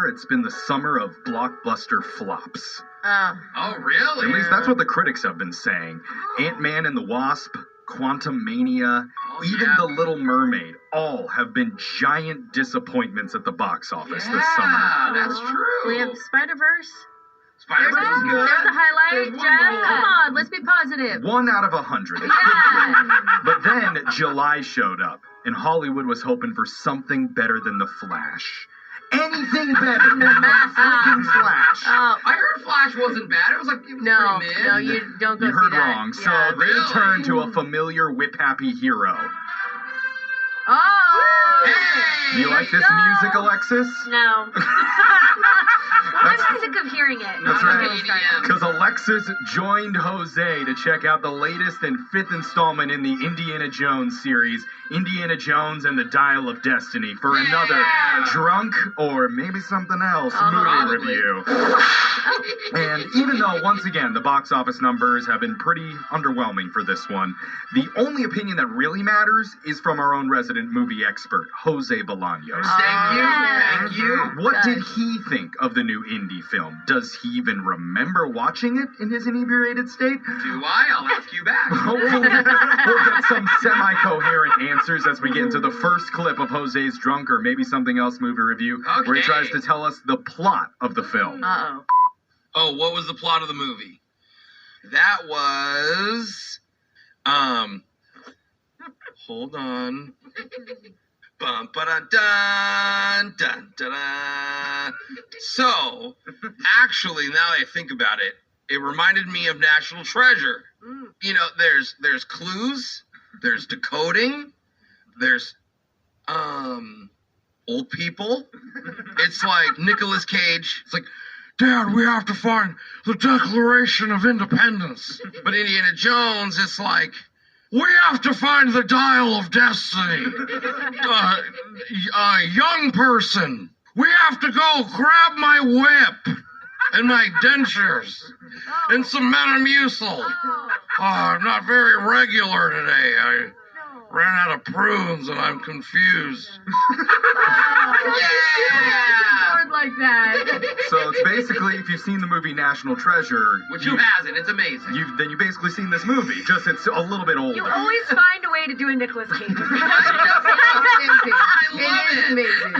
It's been the summer of blockbuster flops. Oh, really? At least that's what the critics have been saying. Ant-Man and the Wasp, Quantumania, even The Little Mermaid, all have been giant disappointments at the box office this summer. Yeah, that's true. We have Spider-Verse. Spider-Verse is good. There's the highlight, There's one Jeff. more. Come on, let's be positive. 1 out of 100. It's Yeah. But then July showed up, and Hollywood was hoping for something better than The Flash. Anything better than The freaking Flash. Oh, I heard Flash wasn't bad. It was like, it was no, pretty mid. no, you don't go You see heard that. wrong. So Yeah. they Really? turned to a familiar whip-happy hero. Oh! Hey! Do you like this music, Alexis? No. Well, I'm sick of hearing it. That's Not right. an EDM. Because Alexis joined Jose to check out the latest and 5th installment in the Indiana Jones series, Indiana Jones and the Dial of Destiny, for another drunk or maybe something else movie Probably. review. And even though, once again, the box office numbers have been pretty underwhelming for this one, the only opinion that really matters is from our own resident movie expert, Jose Bolaños. Thank you. Yeah. Thank you. What did he think of the new indie film? Does he even remember watching it in his inebriated state? Do I? I'll ask you back. Hopefully, we'll get some semi-coherent answers as we get into the first clip of Jose's Drunk or Maybe Something Else movie review, where he Okay. tries to tell us the plot of the film. Uh-oh. Oh, what was the plot of the movie? That was, hold on. Bum, ba-dun, dun, dun, dun, dun. So, actually, now that I think about it, it reminded me of National Treasure. You know, there's clues, there's decoding, there's, old people. It's like Nicolas Cage. It's like, Dad, we have to find the Declaration of Independence. But Indiana Jones, it's like, we have to find the Dial of Destiny. Young person, we have to go grab my whip and my dentures and some Metamucil. I'm not very regular today. I ran out of prunes and I'm confused. Hard like that. So it's basically, if you've seen the movie National Treasure, Which who hasn't? It's amazing. then you've basically seen this movie, just it's a little bit older. You always find a way to do a Nicolas Cage. It's I love amazing.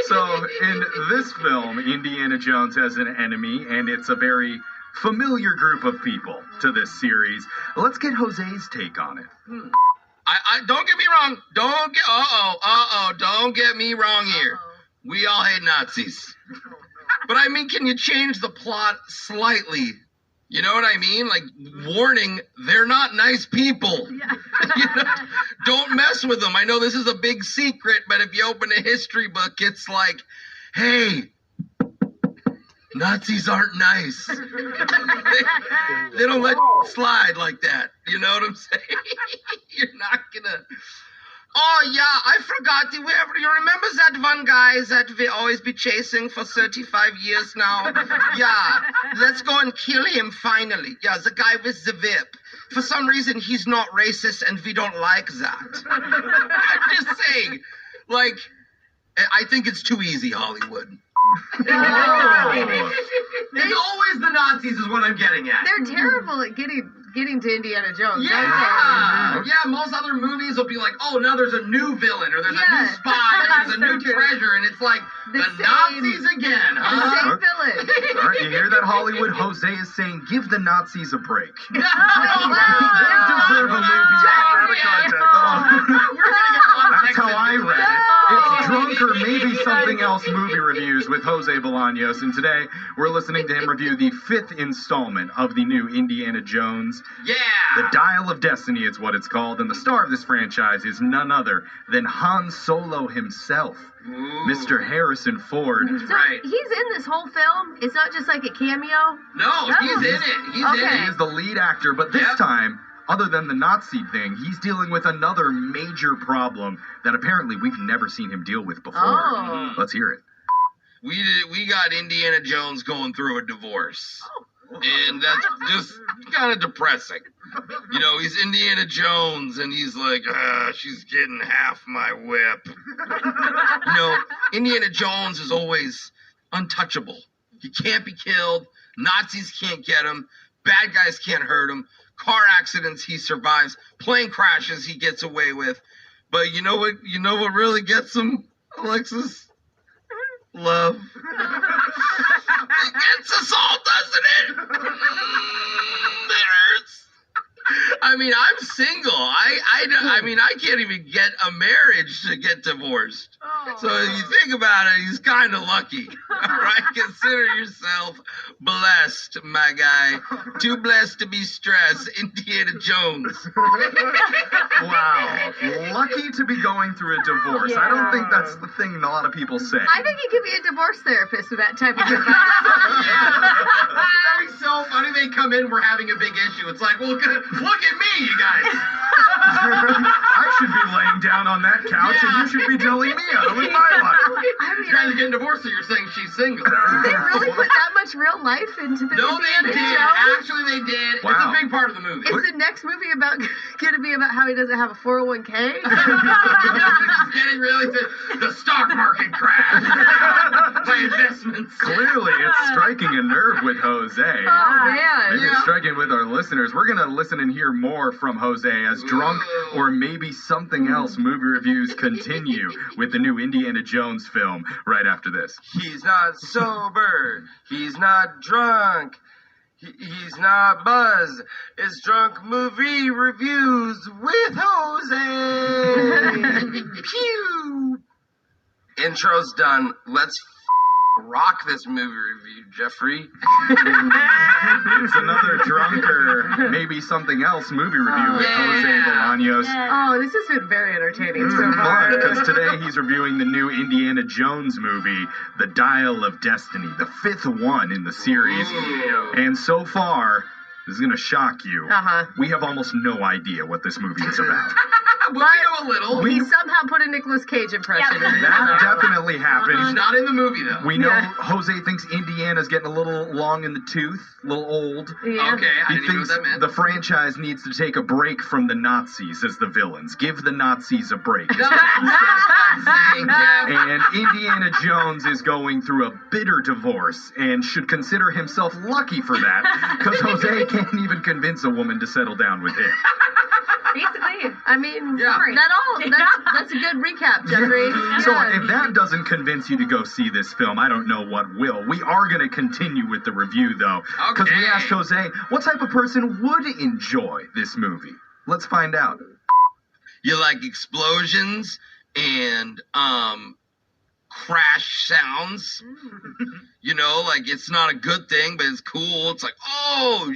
So in this film, Indiana Jones has an enemy, and it's a very familiar group of people to this series. Let's get Jose's take on it. I don't get me wrong. Don't get me wrong here. We all hate Nazis. But I mean, can you change the plot slightly? You know what I mean? Like, warning, they're not nice people. Yeah. You know, don't mess with them. I know this is a big secret, but if you open a history book, it's like, hey, Nazis aren't nice. they don't let you slide like that. You know what I'm saying? You're not gonna. Oh yeah, I forgot. You remember that one guy that we always be chasing for 35 years now? Yeah, let's go and kill him finally. Yeah, the guy with the whip. For some reason, he's not racist, and we don't like that. I'm just saying, like, I think it's too easy, Hollywood. Oh. It's always the Nazis is what I'm getting at. They're terrible at getting to Indiana Jones. Yeah, most other movies will be like, oh, now there's a new villain, or there's a new Yeah. spy, or there's a new So true. treasure, and it's like, The the same- Nazis again, The huh? same villain. All right, you hear that, Hollywood? Jose is saying, give the Nazis a break. No! They deserve a movie out of context. That's how I read it. It's Drunk or Maybe Something Else movie reviews with Jose Bolaños, and today we're listening to him review the 5th installment of the new Indiana Jones. Yeah! The Dial of Destiny is what it's called, and the star of this franchise is none other than Han Solo himself, Ooh. Mr. Harrison Ford. So Right. he's in this whole film. It's not just like a cameo. No, he's in it. He's in Okay. He it. is the lead actor, but this Yep. time, other than the Nazi thing, he's dealing with another major problem that apparently we've never seen him deal with before. Oh. Let's hear it. We got Indiana Jones going through a divorce. And that's just kind of depressing. You know, he's Indiana Jones, and he's like, she's getting half my whip. You know, Indiana Jones is always untouchable. He can't be killed. Nazis can't get him. Bad guys can't hurt him. Car accidents, he survives. Plane crashes, he gets away with. But you know what? You know what really gets him, Alexis? Love. It gets us all, doesn't it? It hurts. I mean, I'm single. I mean, I can't even get a marriage to get divorced. So if you think about it, he's kind of lucky. All right? Consider yourself blessed, my guy. Too blessed to be stressed. Indiana Jones. Wow. Lucky to be going through a divorce. I don't think that's the thing a lot of people say. I think you could be a divorce therapist with that type of advice. That'd be so funny. They come in, we're having a big issue. It's like, well, look at me, you guys. I should be laying down on that couch, and you should be telling me how to live my life. You guys are getting divorced, so you're saying she's single. Did they really put that much real life into the No, they Indiana did. Jones? Actually, they did. Wow. It's a big part of the movie. Is the next movie going to be about how he doesn't have a 401k? It's getting really to the stock market crash. My investments. Clearly, it's striking a nerve with Jose. Oh, man. Maybe it's striking with our listeners. We're going to listen and hear more from Jose as Drunk or Maybe Something Else movie reviews continue with the new Indiana Jones film right after this. He's not sober. He's not drunk. He's not buzzed. It's Drunk Movie Reviews with Jose. Pew. Intro's done. Let's rock this movie review, Jeffrey. It's another drunker, maybe something else movie review with Jose Bolaños. Oh, this has been very entertaining so far. Because today he's reviewing the new Indiana Jones movie, The Dial of Destiny, the 5th one in the series. And so far, this is going to shock you. We have almost no idea what this movie is about. Well, we know a little. He somehow put a Nicolas Cage impression in it. That definitely happened. He's not in the movie, though. We know Jose thinks Indiana's getting a little long in the tooth, a little old. Yeah. Okay, I He didn't know what thinks that meant. the franchise needs to take a break from the Nazis as the villains. Give the Nazis a break. No, And Indiana Jones is going through a bitter divorce and should consider himself lucky for that because Jose can't even convince a woman to settle down with him. Basically, I mean, Yeah. that's a good recap, Jeffrey. So Yeah. if that doesn't convince you to go see this film, I don't know what will. We are going to continue with the review, though, because we Okay. asked Jose what type of person would enjoy this movie. Let's find out. You like explosions and crash sounds. You know, like it's not a good thing, but it's cool. It's like, oh,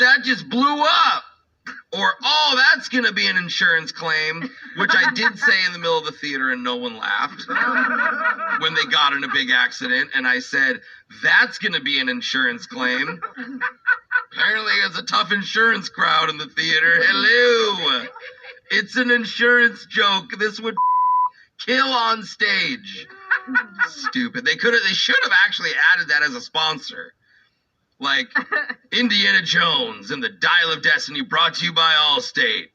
that just blew up. Or, oh, that's going to be an insurance claim, which I did say in the middle of the theater and no one laughed when they got in a big accident. And I said, that's going to be an insurance claim. Apparently, it's a tough insurance crowd in the theater. Hello. It's an insurance joke. This would kill on stage. Stupid. They should have actually added that as a sponsor. Like Indiana Jones and the Dial of Destiny brought to you by Allstate.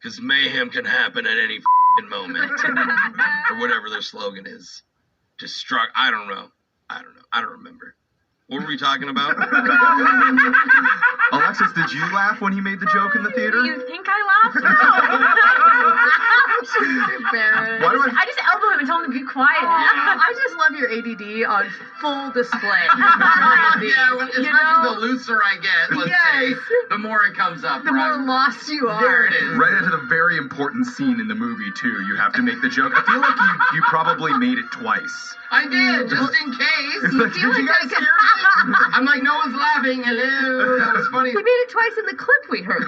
Because mayhem can happen at any moment. Or whatever their slogan is. I don't know. I don't remember. What were we talking about? Alexis, did you laugh when he made the joke in the theater? You think I laughed? No. Why do I just elbowed him and told him to be quiet. I just love your ADD on full display. Especially the looser I get, let's say, the more it comes up. The more lost you are. There it is. Right into the very important scene in the movie, too. You have to make the joke. I feel like you probably made it twice. I did, just in case. It's like, did you guys hear me? I'm like, no one's laughing. Hello. That was funny. We made it twice in the clip we heard.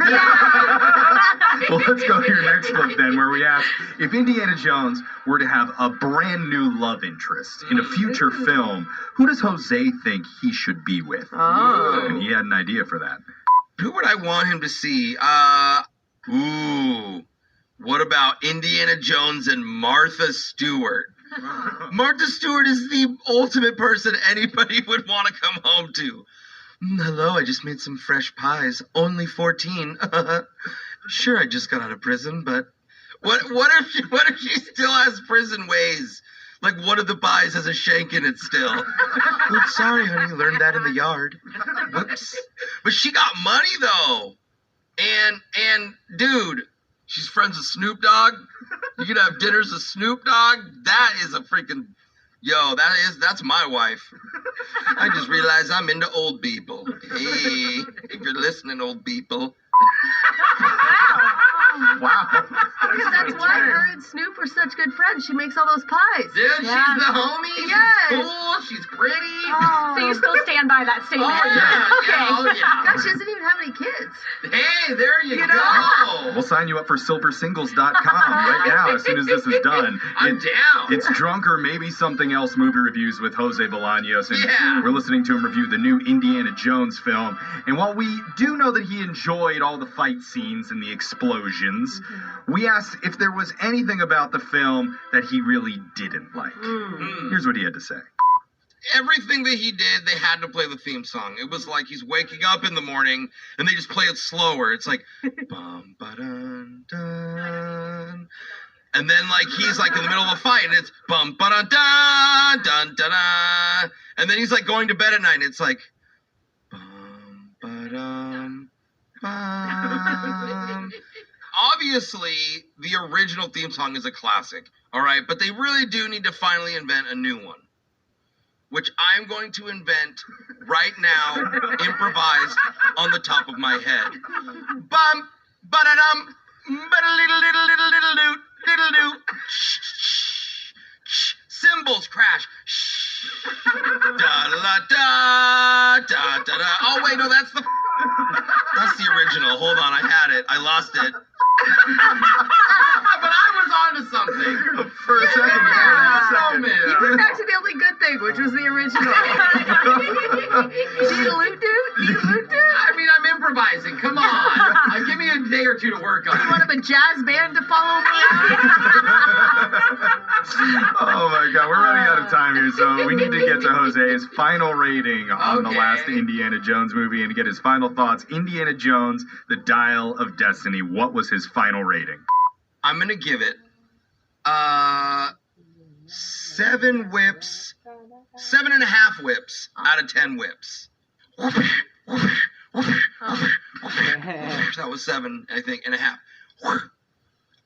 Well, let's go to your next clip then, where we ask, if Indiana Jones were to have a brand new love interest in a future film, who does Jose think he should be with? Oh. And he had an idea for that. Who would I want him to see? What about Indiana Jones and Martha Stewart? Martha Stewart is the ultimate person anybody would want to come home to. Hello, I just made some fresh pies. Only 14. Sure, I just got out of prison, but what if she still has prison ways? Like one of the pies has a shank in it still. Oops, sorry, honey. Learned that in the yard. Whoops. But she got money though. And dude, she's friends with Snoop Dogg. You can have dinners with Snoop Dogg. That is a freaking that's my wife. I just realized I'm into old people. Hey, if you're listening, old people. Wow. Because that's why her and Snoop are such good friends. She makes all those pies. Dude, she's the homie. Yes. She's cool. She's pretty. So you still stand by that statement? Oh, yeah. Okay. Yeah, oh, yeah. Gosh, she doesn't even have any kids. Hey, there you go. We'll sign you up for silversingles.com right now as soon as this is done. I'm down. It's Drunk or Maybe Something Else movie reviews with Jose Bolaños. And Yeah. we're listening to him review the new Indiana Jones film. And while we do know that he enjoyed all the fight scenes and the explosions, we asked if there was anything about the film that he really didn't like. Here's what he had to say. Everything that he did, they had to play the theme song. It was like he's waking up in the morning and they just play it slower. It's like bum ba dun dun. And then like he's like in the middle of a fight and it's bum ba dun dun dun dun dun. And then he's like going to bed at night and it's like bum ba dum bum. Obviously, the original theme song is a classic, all right? But they really do need to finally invent a new one, which I'm going to invent right now, improvised on the top of my head. Bum, ba-da-dum, ba-da-little-little-little-little-doot, cymbals crash. Da-da-da, da-da-da. Oh, wait, no, that's the original. Hold on, I had it. I lost it. But I was onto something. For a second, You went back to the only good thing, which was the original. I mean, I'm improvising. Come on. Give me a day or two to work on You it. want a jazz band to follow me? Oh my God, we're running out of time here, so we need to get to Jose's final rating on the last Indiana Jones movie and to get his final thoughts. Indiana Jones, The Dial of Destiny. What was his final rating? I'm going to give it 7 whips, 7.5 whips out of 10 whips. That was 7, I think, and a half.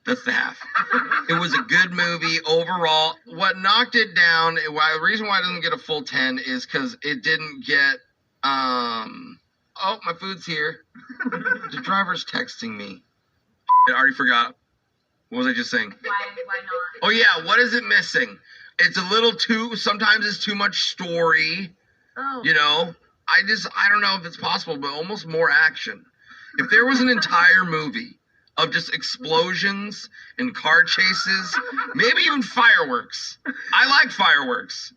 That's the half. It was a good movie overall. What knocked it down, the reason why it doesn't get a full 10 is because it didn't get, oh, my food's here. The driver's texting me. I already forgot. What was I just saying? Why not? Oh, yeah, what is it missing? It's a little sometimes it's too much story, you know? I don't know if it's possible, but almost more action. If there was an entire movie of just explosions and car chases, maybe even fireworks. I like fireworks.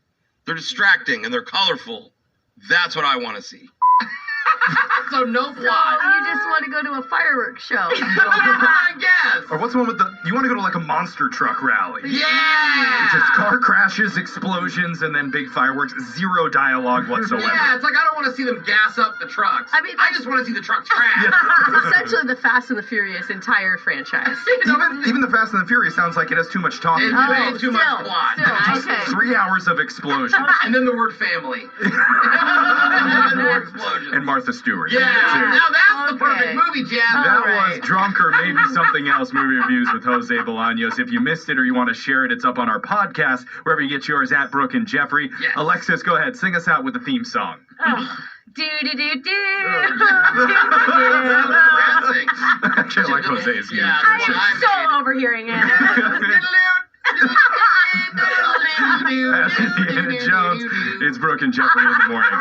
They're distracting and they're colorful. That's what I want to see. So no So plot. you just want to go to a fireworks show. I guess. Or what's the one with you want to go to like a monster truck rally? Yeah. Just car crashes, explosions, and then big fireworks. Zero dialogue whatsoever. Yeah, it's like I don't want to see them gas up the trucks. I mean, I just want to see the trucks crash. It's essentially the Fast and the Furious entire franchise. Even the Fast and the Furious sounds like it has too much talking. It's way too much plot. Okay. 3 hours of explosions. And then the word family. And then more explosions. And Martha Stewart. Yeah. Now that's the perfect Okay. movie, Jazz. That Alright. was Drunk or Maybe Something Else movie reviews with Jose Bolaños. If you missed it or you want to share it, it's up on our podcast, wherever you get yours, at Brooke and Jeffrey. Yes. Alexis, go ahead. Sing us out with the theme song. Depressing. I can't like Jose's music. Yeah, I am so overhearing it. Indiana Jones. It's Brooke and Jeffrey in the morning.